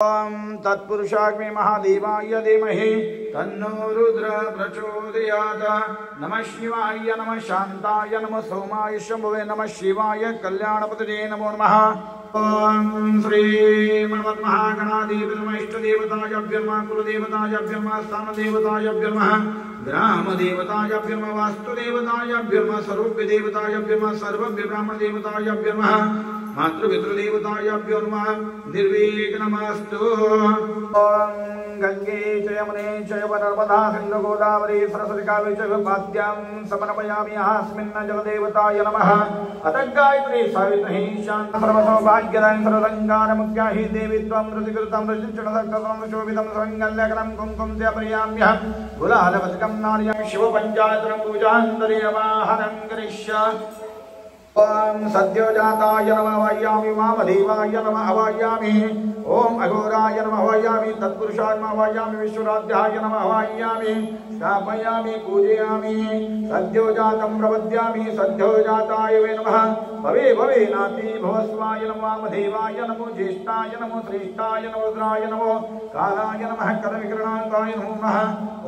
ओम तत्पुरुषाग्नि महादेवाय धीमहि तन्नो रुद्र प्रचोदयात्। नमः शिवाय नमः शांताय नमः सोमाय शंभवे नमः शिवाय कल्याणपतये नमो नमः। ओम श्री महागणाधिपति इष्टदेवताभ्यो नमः, कुलदेवताभ्यो नमः, स्थानदेवताभ्यो नमः, ग्रामदेवताभ्यो नमः, वास्तुदेवताभ्यो नमः, सर्वदेवताभ्यो नमः, सर्वभ्य ब्राह्मणदेवताभ्यो नमः, मातृपितृदेवताभ्यो नमः, निर्विघ्नमस्तु। ओम गंगे च यमुने चैव नर्मदा सिन्धु गोदावरी सरस्वती कावेरी च पाद्यां समर्पयामि अस्मिन् जलदेवताय नमः। अतः गायत्री सावित्री शान्त सर्वसौभाग्यदायिनी सर्वसंगारमुख्याहि देवी त्वं ऋतिकृतं रचितशतसहस्रं शोभितं सर्वमङ्गलकरं कुङ्कुमस्यापयाम्यः गुलालवतिकं नार्यं शिवपञ्चायतनं पूजान्तरीयवाहनं करिष्यामि। ओम सद्योजाताय नमः वायामि, वामदेवाय नमः वायामि, ओम अघोराय नमः वायामि, तत्पुरुषाय नमः वायामि, विश्वराध्याय नमः वायामि, स्थापयामि पूजयामि। सद्योजातं प्रपद्यामि, सद्योजाताय वे नमः। भवे भवे नाति भवस्वाय नमः, वामदेवाय नमो, ज्येष्ठाय नमो, श्रेष्ठाय नमो, रुद्राय नमो, कालाय नमः, करविकरणान्ताय नमो नमः।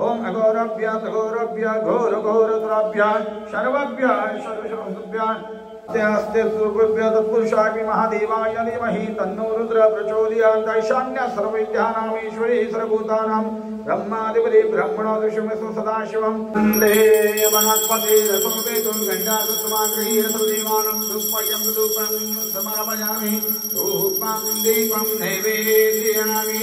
ओम अघोरभ्य तघोरभ्य घोर घोरतराभ्य शर्वभ्य शर्वशर्वभ्य अस्ते सूर्यभ्य तत्पुरुषाग्नि महादेवाय धीमहि तन्नो रुद्र प्रचोदयात्। ईशान्य सर्वविद्यानामीश्वरे सर्वभूतानां ब्रह्माधिपति ब्रह्मणोऽधिष्ठितो सदाशिवं वन्दे वनस्पति रसोपेतो गण्डासुतमागृह्य सर्वदेवानां धूपयं धूपं समर्पयामि, धूपं दीपं नैवेद्यामि।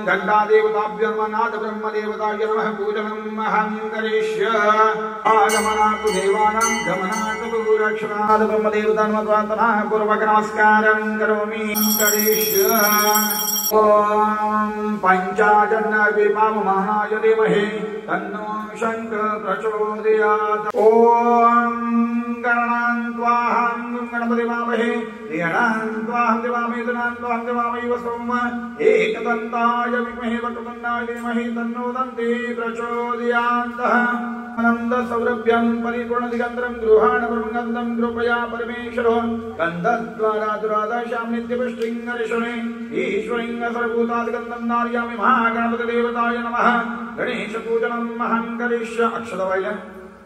घण्टादेवताभ्यो नमः, नादब्रह्मदेवताय नमः, पूजनम् अहं करिष्यामि। आगमनातु देवानां गमनातु रक्षणात् ब्रह्मदेवता नमः पूर्वक नमस्कारं करोमि करिष्यामि। ओम पंचाजन्यविपावमानाय धीमहि तन्नो शंकर प्रचोदयात्। ओम गणान्त्वाहं गणपति वामहे, ऋणान्त्वाहं दिवामहे, धनान्त्वाहं दिवामहे वसोम, एकदन्ताय विद्महे वक्रतुण्डाय धीमहि तन्नो दन्ती प्रचोदयात्। आनंद सौरभ्यं परिपूर्ण दिगंतरं गृहाण ब्रह्मगंधं कृपया परमेश्वरो गंधद्वारा दुरादशां नित्यपुष्टिंगरिषणे ईश्वरिंग सर्वभूतादिगंधं नार्यामि। महागणपति देवताय नमः। गणेश पूजनं महं करिष्यामि। अक्षतवैल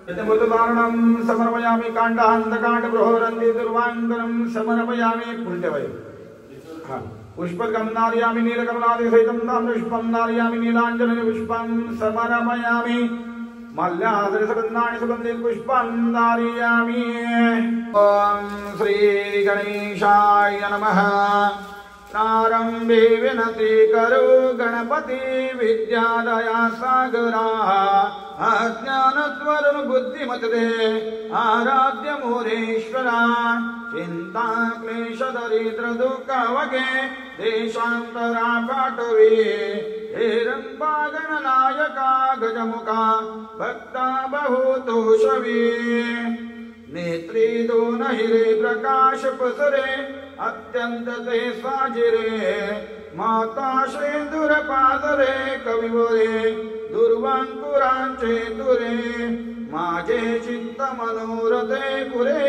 यतमृतदारणं समर्पयामि, काण्डान्तकाण्ड बृहरन्ति दुर्वाङ्कनं समर्पयामि। पुण्यवैल पुष्पकं नार्यामि, नीलकमलादिसहितं ताम्रपुष्पं नार्यामि, नीलाञ्जनेन पुष्पं समर्पयामि। मल्याद्रि सुगन्धानि सुगन्धि पुष्पं धारयामि। ओम श्री गणेशाय नमः। प्रारंभे विनति करो गणपति विद्यादया सागरा, अज्ञानत्वरुण बुद्धिमते आराध्य मोरेश्वरा, चिंता क्लेश दरिद्र दुःखवगे देशांतरा पाठवे, हेरंबा गणनायका गजमुखा भक्ता बहुतोषवे, नेत्री दोन हिरे प्रकाश पसरे अत्यंत ते साजिरे, माता श्री दुरपादरे कविवरे दुर्वांकुरांचे तुरे, माझे चित्त मनोरथे पुरे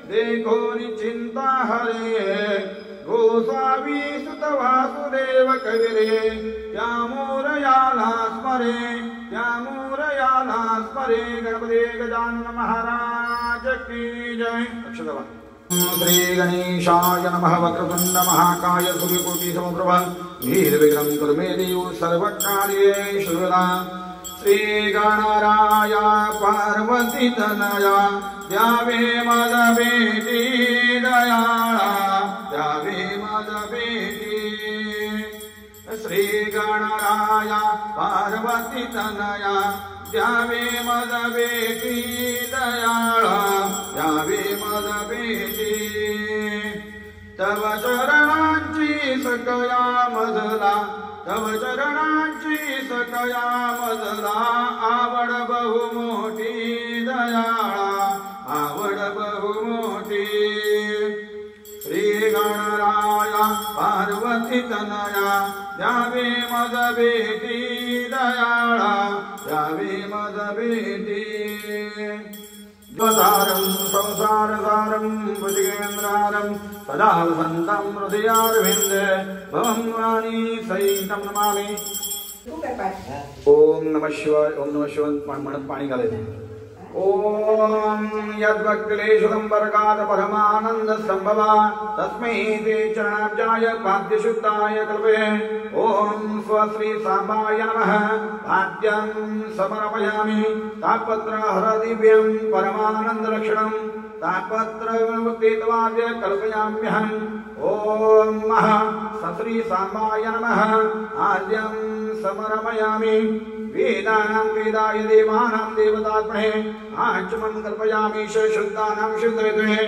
देखो निचिंता हरे, गोसावी सुत वासुदेव कविरे त्यामोरयाला स्मरे, त्यामोरयाला स्मरे। गणपते गजानन महाराज की जय। अक्षतवा श्री गणेशाय नमः। वक्रतुंड महाकाय सूर्यकोटि समप्रभा निर्विघ्नं कुरु मे देव सर्वकार्येषु सर्वदा। श्री गणराय पार्वती तनया द्यावे मद बेटी दयाळा, द्यावे मद बेटी। श्री गणराय पार्वती तनया द्यावे मद बेटी दयाळा, द्यावे मद बेटी। तव चरणांची सकया मजला, तव चरणांची सकया मजला, आवड बहु मोठी दयाळा, आवड बहु मोठी। श्री गणराय पार्वती तनया द्यावे मद बेटी दयाळा, द्यावे मद बेटी। द्वसारं संसारसारं भुजगेन्द्रारं सदा वसन्तं हृदयारविन्दे भवं वाणी सहितं नमामि। ओम नमः शिवाय। ओम नमः शिवाय म्हणत पाणी घालायचं। ओम यद्वक्लेशु संपर्कात् परमानंद संभवा तस्मै ते चरणाब्जाय पाद्यशुद्धाय कल्पये। ओम स्वश्री सांबाय नमः। पाद्यं समर्पयामि। तापत्र हरदिव्यं परमानंद लक्षणं तापत्रवाद्य कल्पयाम्यहम्। ओम श्री सांबाय नमः। आद्यं समर्पयामि। वेदानां वेदाय देवानां देवतात्मने आचमन कल्पयामि शुद्धानां शुद्धये।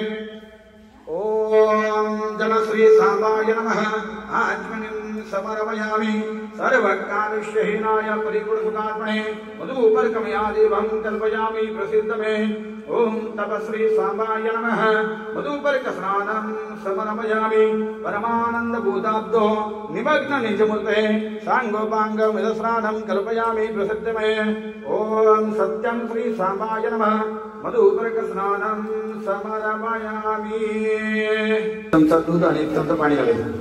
ओम जनश्री सांबाय नमः। आचमनीं समर्पयामि। सर्वकालविषहीनाय परिपूर्णसुखात्मने मधुपर्कमया देवं कल्पयामि प्रसिद्धमे। ओम तपश्री सांबाय नमः। मधुपर्कस्नानं समर्पयामि। परमानंद भूताब्दो निमग्न निजमूर्ते सांगोपांगमिदस्नानं कल्पयामि प्रसिद्धमे। ओम सत्यं श्री सांबाय नमः। मधुपर्कस्नानं समर्पयामि। चमचा दूध आणि चमचा पाणी घालायचं।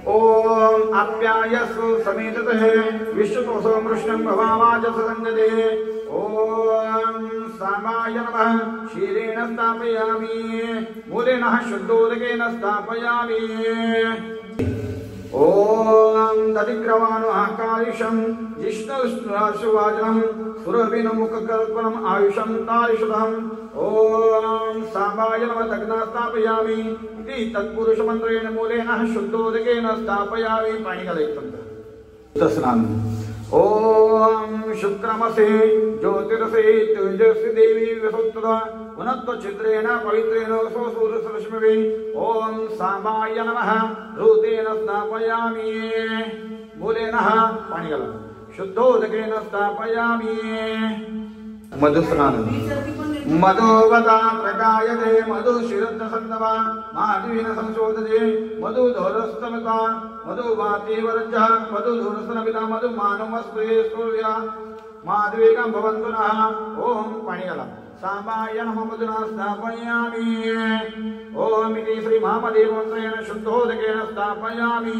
ओम आप्यायस्व समेततः विश्वतोषो मृष्णं भवावाचसंगते। ओम सांबाय नमः। क्षीरेण स्थापयामि। मूलेन शुद्धोदकेन स्थापयामि। ओम दधिग्रवाणु आकारिषं जिष्णुवाचनं सुरभिनमुखकल्पनम् आयुषं तायुषधम्। ओम सांबाय नमः। दग्ना स्थापयामि। इति तत्पुरुषमन्त्रेण मूलेन शुद्धोदकेन स्थापयामि। पाणी घालायचं। स्नान। ओम शुक्रमसे ज्योतिरसे तेजस्वी देवी विसुप्तदा पुनत्व चित्रेण पवित्रेण स्वसूरसलक्ष्मी। ओम सांबाय नमः। ऋतेन स्थापयामि। मूलेन पाणी घाला। शुद्धोदकेन स्थापयामि। मधुस्नान। मधुवता प्रकायते मधुशिरद्धसन्दवा माधवीन संशोधते मधुधोरस्तमिता मधुवातीवरजः मधुधूरस्तनपिता मधुमानवस्त्रे सूर्या माधवीकं भवन्तु नः। ओम पाणी घाला। सांबाय नमः। मधुना स्थापयामि। ओम इति श्री महामदेवमन्त्रेण शुद्धोदकेन स्थापयामि।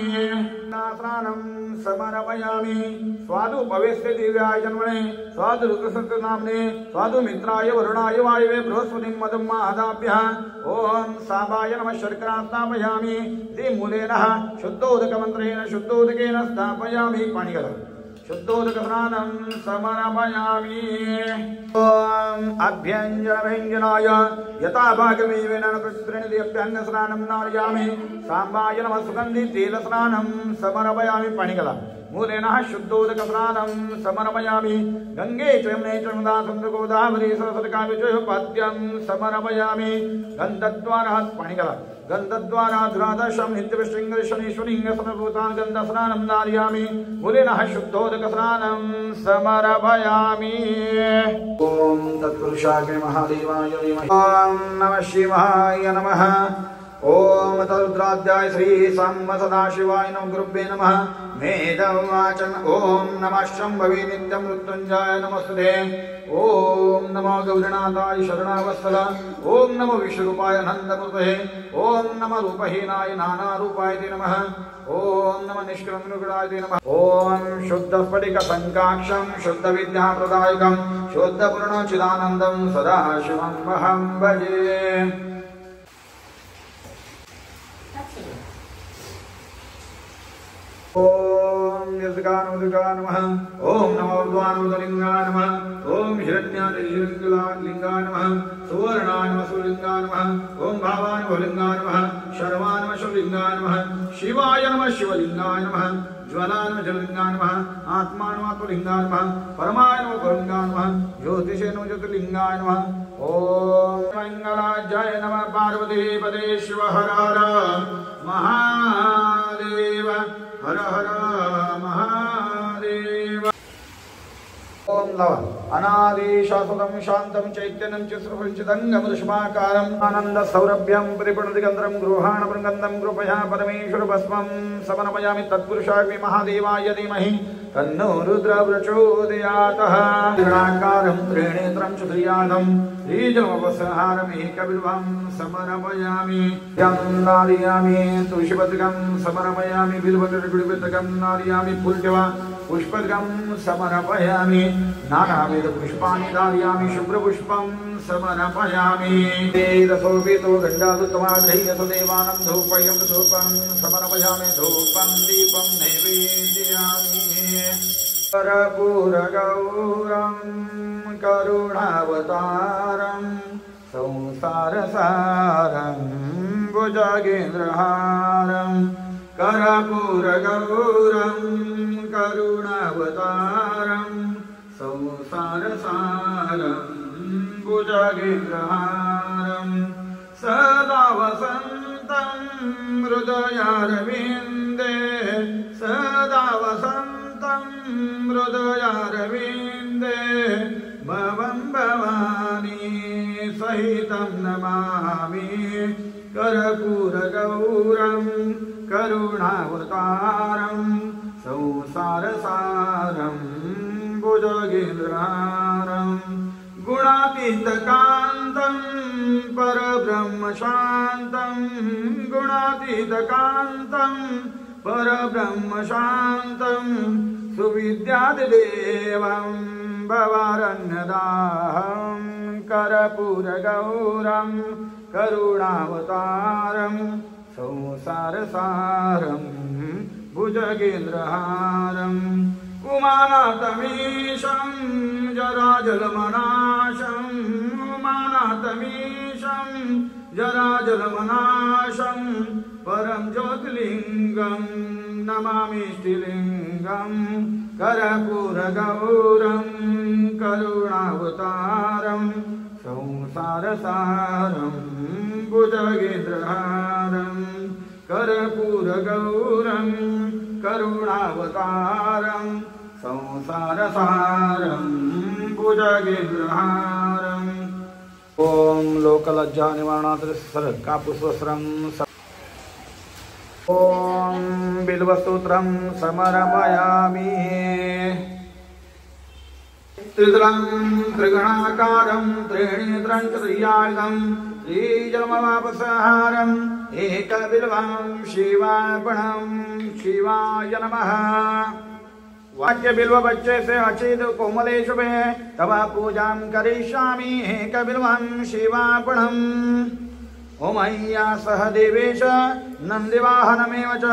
स्नानं समर्पयामि। स्वादु भवेस्य दिव्याय जन्मने स्वादु रुद्रसत्यनाम्ने स्वादु मित्राय वरुणाय वायवे बृहस्पतिं मदं मादाभ्यः। ओम सांबाय नमः। शर्करा स्थापयामि। इति मूलेन शुद्धोदकमन्त्रेण शुद्धोदकेन स्थापयामि। पाणी घाला। शुद्धोदकस्नानं समर्पयामि। ओम अभ्यञ्जनभञ्जनाय यथा भागमेवेन प्रतिनिध्यभ्यङ्गस्नानं नारयामि। सांबाय नमः। सुगन्धि तेलस्नानं समर्पयामि। पाणी घाला। मूलेन शुद्धोदकस्नानं समर्पयामि। गंगे च यमुने च नर्मदा सिन्धु गोदावरी सरस्वती कावेरी पाद्यं समर्पयामि। गन्धद्वारा पाणी घाला। गन्धद्वारा धुरादशं नित्यविष्टिंग शनीश्वरिंग सर्वभूतान् गन्धस्नानं नारयामि। मूलेन शुद्धोदकस्नानं समर्पयामि। ओम तत्पुरुषाय महादेवाय धीमहि। ओम नमः शिवाय नमः। ओम तरुद्राध्याय श्री सांब सदाशिवाय नमः। गुरुभ्ये नमः। मेदवाचन। ओम नमः शंभवे नित्यं मृत्युंजय नमस्ते। ओम नमो गौरीनाथाय शरणावत्सल। ओम नमो विश्वरूपाय नंदमूर्तये। ओम नमः रूपहीनाय नानारूपाय ते नमः। ओम नमः निष्कलङ्काय ते नमः। ओम शुद्धस्फटिक संकाक्षं शुद्धविद्याप्रदायकं शुद्धपूर्णचिदानन्दं सदाशिवमहं भजे। ओम यज्ञानुदगाय नमः। ओम नमो ऊर्ध्वानुदलिंगाय नमः। ओम हिरण्यादिलिंगाय नमः। सुवर्णाय नमः सुलिंगाय नमः। ओम भावाय नमः लिंगाय नमः। शर्वाय नमः शिवलिंगाय नमः। शिवाय नमः शिवलिंगाय नमः। ज्वलाय नमः जललिंगाय नमः। आत्मा नमः आत्मलिंगाय नमः। परमाय नमः परमलिंगाय नमः। ज्योतिषे नमः ज्योतिर्लिंगाय नमः। ओम मंगलाजय नमः। पार्वती पदे शिव हर हर महादेव हर हर महादेव। ओम लव अनादि शाश्वतं शान्तं चैतन्यं चित्रपञ्चदङ्गमृष्माकारम् आनन्द सौरभ्यं परिपूर्णदिगन्धरं गृहाण बृङ्गन्धं कृपया परमेश्वर भस्मं समर्पयामि तत्पुरुषाग्नि महादेवाय धीमहि तन्नो रुद्र प्रचोदयात् त्रिगुणाकारं त्रिनेत्रं चतुर्यादं श्रीजलमपसहारमेकबिल्वं समर्पयामि नारयामि तुलसीपत्रकं समर्पयामि बिल्वपत्रकं नारयामि फूलजवा पुष्पद्गं समर्पयामि नानाविधपुष्पाणि धारयामि शुभ्रपुष्पं समर्पयामि वेदसोपितो गण्डादुत्तमाग्रह्यसो देवानं धूपयं धूपं समर्पयामि धूपं दीपं नैवेद्यामि कर्पूरगौरं करुणावतारं संसारसारं भुजगेन्द्रहारं कर्पूरगौरं करुणावतारं संसारसारं भुजगेन्द्रहारं सदा वसन्तं हृदयारविन्दे सदा वसन्तं हृदयारविन्दे भवं भवानी सहितं नमामि कर्पूरगौरं करुणावतारं संसारसारं भुजगेन्द्रहारं गुणातीतकान्तं परब्रह्मशान्तं गुणातीतकान्तं परब्रह्मशान्तं सुविद्यादिदेवं भवारण्यदाहं कर्पूरगौरं करुणावतारं संसारसारं भुजगेन्द्रहारं उमानाथमीशं जराजलमनाशं उमानाथमीशं जराजलमनाशं परं ज्योतिर्लिङ्गं नमामि श्रीलिङ्गं कर्पूरगौरं करुणावतारं संसारसारं भुजगेन्द्रहारं कर्पूरगौरं करुणावतारं संसारसारं भुजगेन्द्रहारम् ओम लोकलज्जा निवारणार्थ कापुष्पस्रं ओम बिल्वस्तोत्रं समर्पयामि त्रिदलं त्रिगुणाकारं त्रिनेत्रं चतुर्यायुधं श्रीजलमवापसहारम् एकबिल्वं शिवार्पणं शिवाय नमः वाक्य बिल्व बच्चे से अचित कोमले शुभे तव पूजां करिष्यामि एकबिल्वं शिवार्पणम् ओमय्या सह देवेश नन्दिवाहनमेव च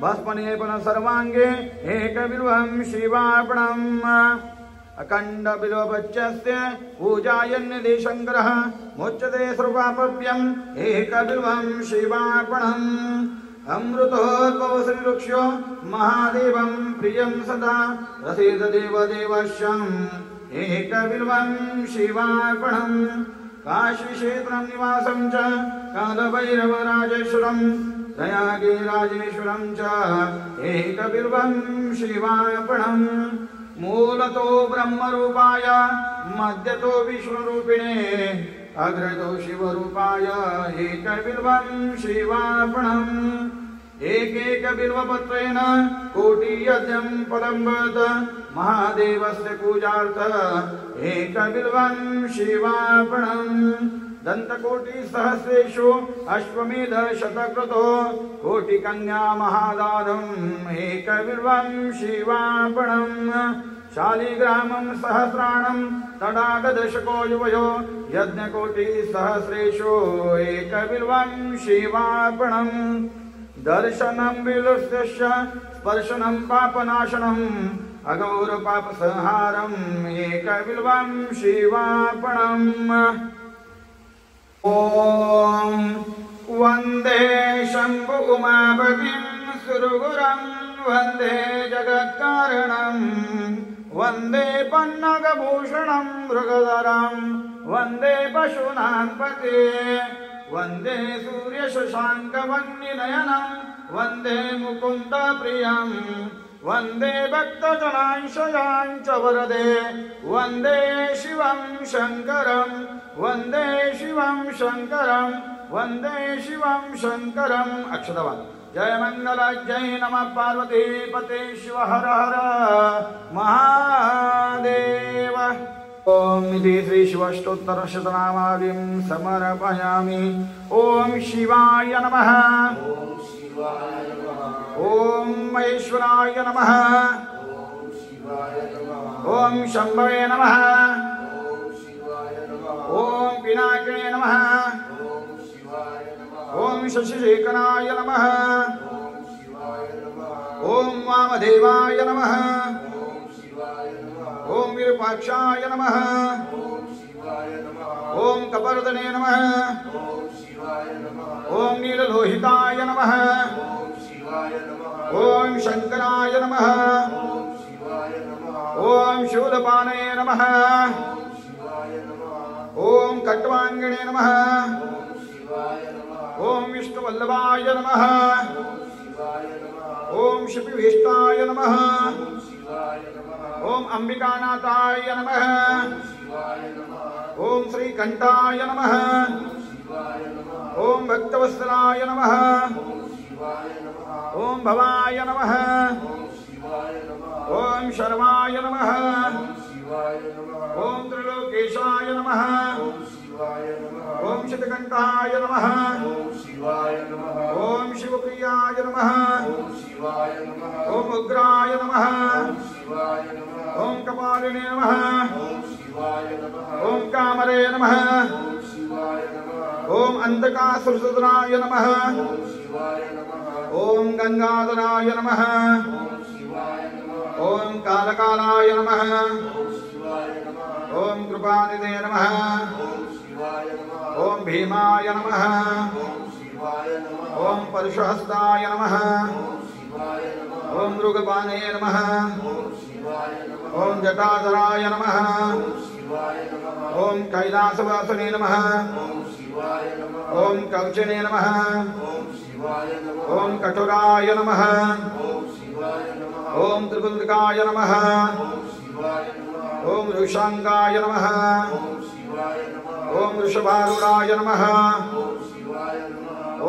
भस्मलेपन सर्वाङ्गे एकबिल्वं शिवार्पणम् अखण्ड बिल्वबच्चस्य पूजायन्निधिशङ्करः मुच्यते सर्वापप्यम् एकबिल्वं शिवार्पणम् अमृतोद्भव श्रीवृक्षो महादेवं प्रियं सदा रसेद देवदेवश्यम् एकबिल्वं शिवार्पणम् काशीक्षेत्रं निवासं च कालभैरवराजेश्वरं प्रयागे राजेश्वरं च एकबिल्वं शिवार्पणम् मूलतो ब्रह्मरूपाय मध्यतो विष्णुरूपिणे अग्रतो शिवरूपाय एकबिल्वं शिवार्पणम् एकैकबिल्वपत्रेण कोटियज्ञं फलं वद महादेवस्य पूजार्थ एकबिल्वं शिवार्पणम् दन्तकोटिसहस्रेषु अश्वमेध शतक्रतो कोटिकन्या महादानम् एकबिल्वं शिवार्पणम् शालिग्रामं सहस्राणं तडागदशको युवयो यज्ञकोटिसहस्रेषु एकबिल्वं शिवार्पणम् दर्शनं बिल्वस्य स्पर्शनं पापनाशनम् अघोरपापसंहारम् एकबिल्वं शिवार्पणम् ॐ वन्दे शम्भु उमापतिं सुरगुरं वन्दे जगत्कारणं वन्दे पन्नगभूषणं मृगधरं वन्दे पशूनां पते वन्दे सूर्यशशाङ्कवह्निनयनं वन्दे मुकुन्दप्रियं वन्दे भक्तजनांशयाञ्च वरदे वन्दे शिवं शङ्करं वन्दे शिवं शङ्करं वन्दे शिवं शङ्करम् अक्षतवान् जय मंगल जय नमः पार्वती पते शिव हर हर महादेव। ओम इति श्री शिवाष्टोत्तर शतनामावलिं समर्पयामि। ओम शिवाय नमः। ओम महेश्वराय नमः। ओम शंभवे नमः। ओम पिनाकिने नमः। ओम शशिशेखराय नमः। ओम वामदेवाय नमः। ओम विरूपाक्षाय नमः। ओम कपर्दने नमः। ओम नीललोहिताय नमः। ओम शंकराय नमः। ओम शूलपाणे नमः। ओम कट्वांगिने नमः। ओम विष्णुवल्लभाय नमः। ओम शिपिविष्टाय नमः। ओम अंबिकानाथाय नमः। ओम श्रीकंठाय नमः। ओम भक्तवत्सलाय नमः। ओम भवाय नमः। ओम शर्वाय नमः। ओम त्रिलोकेशाय नमः। ओम शतकंठाय नमः। ओम शिवप्रियाय नमः। ओम उग्राय नमः। ओम कपालिने नमः। ओम कामरे नमः। ओम अंधकासुरसुदनाय नमः। ओम गंगाधराय नमः। ओम कालकालाय नमः। ओम कृपानिधे नमः। ओम भीमाय नमः। ओम परशुहस्ताय नमः। ओम मृगपाणे नमः। ओम जटाधराय नमः। ओम कैलासवासने नमः। ओम कवचने नमः। ओम कठोराय नमः। ओम त्रिपुंडकाय नमः। ओम ऋषांगाय नमः। ओम वृषभारूढ़ाय नमः।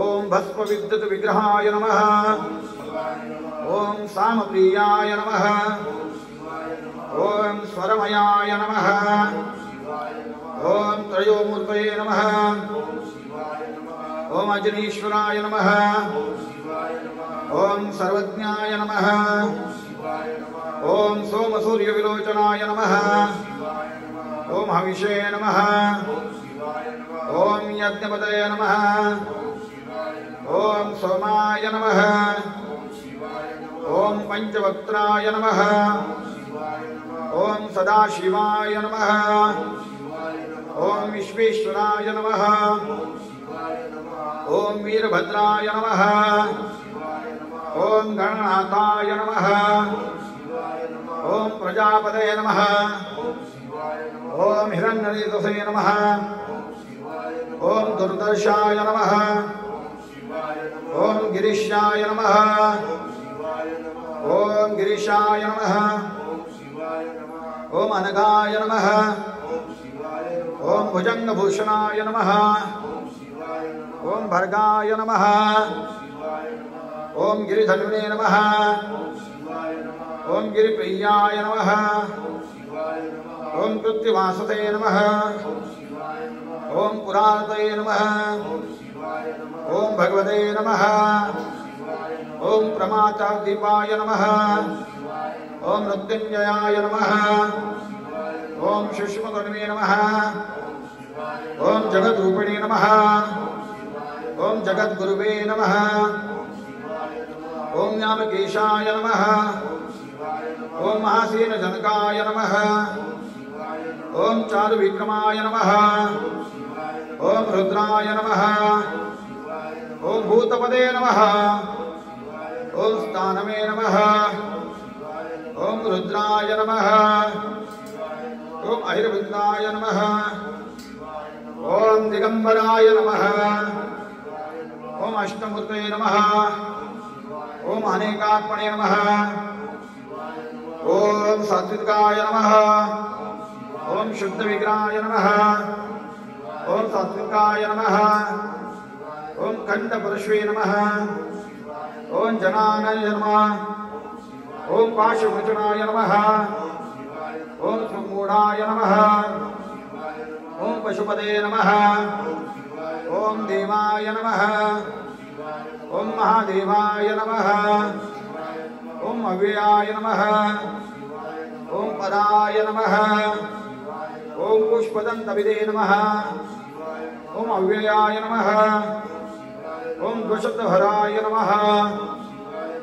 ओम भस्म विद्युत विग्रहाय नमः। ओम सामप्रियाय नमः। ओम स्वरमयाय नमः। ओम त्रयोमूर्तये नमः। ओम अजनीश्वराय नमः। ओम सर्वज्ञाय नमः। ओम सोमसूर्यविलोचनाय नमः। ओम हविषे नमः। ओम यज्ञपतये नमः। ओम सोमाय नमः। ओम पंचवक्त्राय नमः। ओम सदाशिवाय नमः। ओम विश्वेश्वराय नमः। ओम वीरभद्राय नमः। ओम गणनाथाय नमः। ओम प्रजापतये नमः। ओम हिरण्यरेतसे नमः। ओम दुर्दर्शाय नमः। ओम गिरीशाय नमः। ओम गिरीशाय नमः। ओम अनघाय नमः। ओम भुजंगभूषणाय नमः। ओम भर्गाय नमः। ओम गिरिधन्वने नमः। ओम गिरिप्रियाय नमः। ओम कृत्तिवासते नमः। ओम पुराणतये नमः। ओम भगवते नमः। ओम प्रमाचादीपाय नमः। ओम मृत्युंजयाय नमः। ओम सुष्मगुणवे नमः। ओम जगद्रूपिणे नमः। ओम जगद्गुरुवे नमः। ओम न्यामकेशाय नमः। ओम महासेनजनकाय नमः। ओम चारुविक्रमाय नमः। ओम रुद्राय नमः। ओम भूतपदे नमः। ओम स्थानवे नमः। ओम रुद्राय नमः। ओम अहिर्विन्दाय नमः। ओम दिगंबराय नमः। ओम अष्टमूर्तये नमः। ओम अनेकात्मने नमः। सात्विकाय नमः ओम शुद्ध विग्रहाय नमः ओम सात्विकाय नमः ओम खंड परश्वे नमः ओम जनानाय नमः ओम पाशुमचनाय नमः ओम सुमूढ़ाय नमः ओम पशुपते नमः ओम देवाय नमः ओम महादेवाय नमः ओम अव्ययाय नमः ओम पदाय नमः ओम पुष्पदन्तविदे नमः ओम अव्ययाय नमः ओम द्वशब्दहराय नमः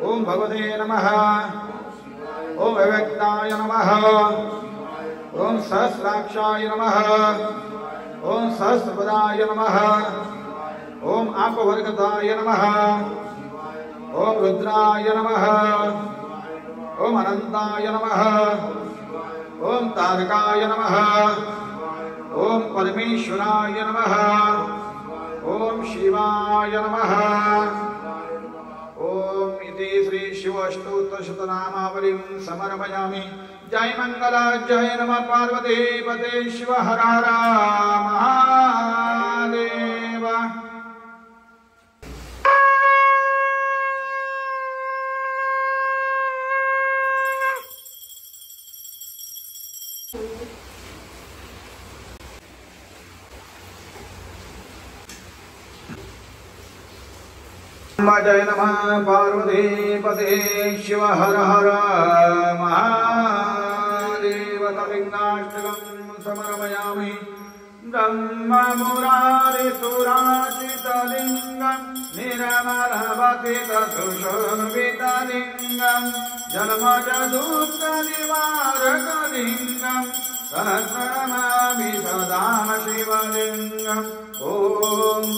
ओम भगवते नमः ओम अव्यक्ताय नमः ओम सहस्राक्षाय नमः ओम सहस्रपदाय नमः ओम आपवर्गताय नमः ओम रुद्राय नमः ओम अनंताय नमः ओम तारकाय नमः ओम परमेश्वराय नमः ओम शिवाय नमः ओम इति श्री शिवष्टोत्तरशतनामावलिं समर्पयामि। जय मंगल जय नमः पार्वती पते शिव हर हर महादेव। जय नमः पार्वती पते शिव हर हर महादेव। तविघ्नाष्टकं समर्पयामि। ब्रह्ममुरारिसुराचितलिङ्गं निरमलवतितसुशोभितलिङ्गं जन्मजदुःखनिवारकलिङ्गं सहस्रनमामि सदा शिवलिङ्गम्। ॐ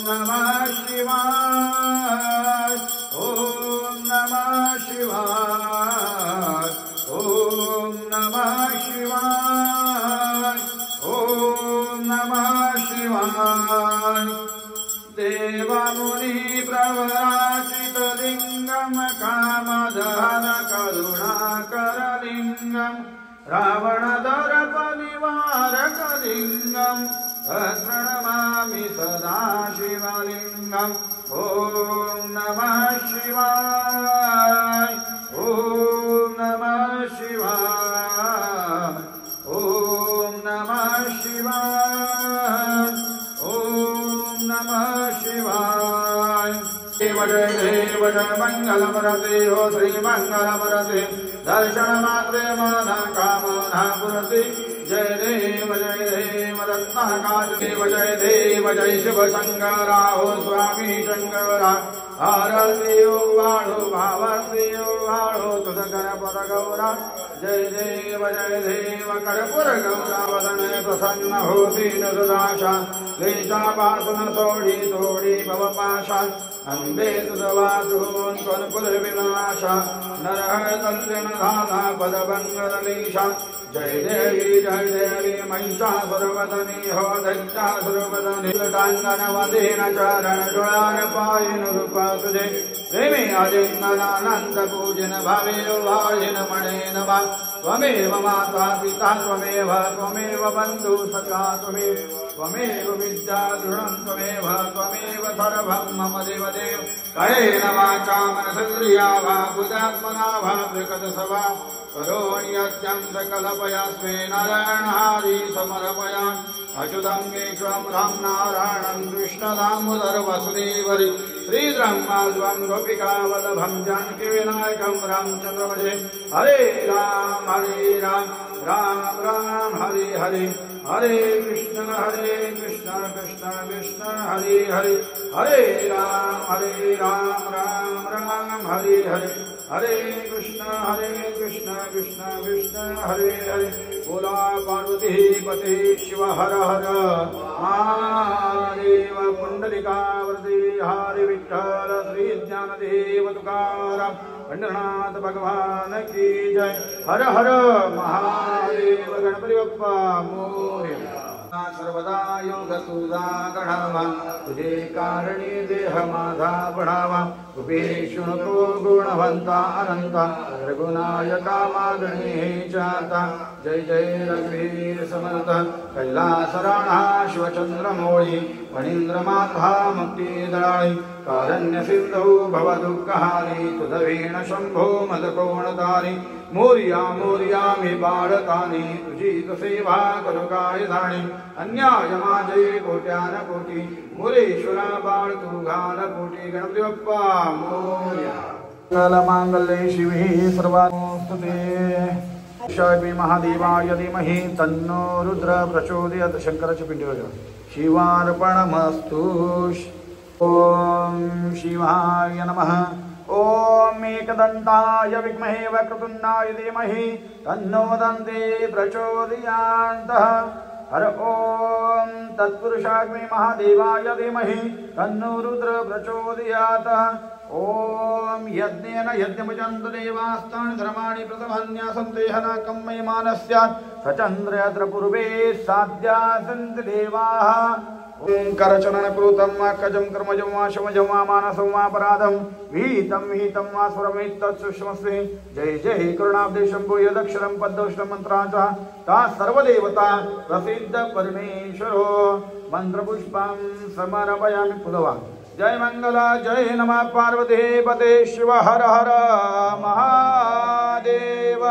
नमः शिवाय ॐ नमः शिवाय ॐ नमः शिवाय ॐ नमः शिवाय। देवमुनि प्रवराचितलिङ्गं कामदहन करुणाकरलिङ्गं रावणदर्पनिवारकलिङ्गं प्रणमामि सदा शिवलिङ्गम्। ॐ नमः शिवाय ॐ नमः शिवाय ॐ नमः शिवाय ॐ नमः शिवाय। देव जय देव जय मङ्गलमरते हो श्रीमङ्गलमरते दर्शनमात्रे मनोकामना पुरते। जय देव रत्नाकाश देव जय शिव शंकरा हो स्वामी शंकरा। आरती वाणो भावती वाणो तुझकर पर गौरा। जय देव कर्पूर गौरा वदने प्रसन्न होती नदाशा। क्लेशा वासुन सोडी सोडी भव पाशा अंधे तुझवासून कनकुल विनाशा। नरह तंत्रिण धाधा पदभंगरलीशा। जय देवी महिषासुरवदनी हो दैत्यासुरवदनी लटांगनवदेन चरण जुळान पायिन रूप तुझे। प्रेमे अलिंगनानंद पूजन भवेव वायिन मणेन वा। त्वमेव माता पिता त्वमेव बन्धु सखा त्वमेव विद्या दृढं त्वमेव सर्वं मम देवदेव। करेण वाचा मनसेन्द्रिया वा बुद्ध्यात्मना वा प्रकृतिसवा करोण्यत्यं सकलपयास्मे नारायणादि समर्पयामि। अच्युतं केशवं राम नारायणं कृष्णदामोदर वसुदेवरि श्रीब्रह्माद्वं गोपिकावल्लभं जानकी विनायकं रामचन्द्र भजे। हरे राम राम राम हरे हरे हरे कृष्ण कृष्ण कृष्ण हरे हरे। हरे राम राम राम हरे हरे हरे कृष्ण कृष्ण कृष्ण हरे हरे। बोला पार्वती पते शिव हर हर महादेव। पुंडलिकावृति हरि विठ्ठल श्री ज्ञानदेव तुकाराम पंढरनाथ भगवान की जय। हर हर महादेव। गणपति बप्पा मोरया। सर्वदा योग तुझा गणावा तुझे कारणी देह माझा बढ़ावा। उपेशुणतो गुणवन्ता अनन्ता रघुनायका गणेश चाता जय जय रघुवीर समर्थ कैलासराणा शिवचन्द्रमौळी फणीन्द्रमाता मुक्तिदळाळी कारण्य सिंधौ भवदुःखहारी तुधवेण शंभो मदकोणतारी मोर्या मोर्या मी बाळतानी तुझी सेवा करू काय जाणे अन्याय माझे कोट्यान कोटी मुरेश्वरा बाळ तू घाल कोटी गणपती बाप्पा मोर्या मंगलमांगल्ये शिवे सर्वास्तुते शायी महादेवाय धीमहि तन्नो रुद्र प्रचोदयात् शंकराची पिंडी वगैरे शिवार्पणमस्तु ओम शिवाय नमः ओम एकदंताय विद्महे वक्रतुंडाय धीमहि तन्नो दन्ती प्रचोदयात् हर ओम तत्पुरुषाग्नि महादेवाय धीमहि तन्नो रुद्र प्रचोदयात् ओम यज्ञेन यज्ञमुजन्त देवास्तानि धर्माणि प्रथमन्यासन्तेहना कम्मय मानस्यात् सचन्द्रयत्र पूर्वे साध्यासन्ति देवाः ओम करचरणकृतं वा कजं कर्मजं वा शमजं वा मानसं वा पराधं विहितं वा स्वरमित्तत्सूक्ष्मस्ति जय जय करुणाब्धे शम्भो यदक्षरं पद्मश्रं मन्त्राचा ता सर्वदेवता प्रसिद्ध परमेश्वरो मंत्रपुष्पं समर्पयामि पुनवा जय मंगला जय नमः पार्वती पते शिव हर हर महादेव।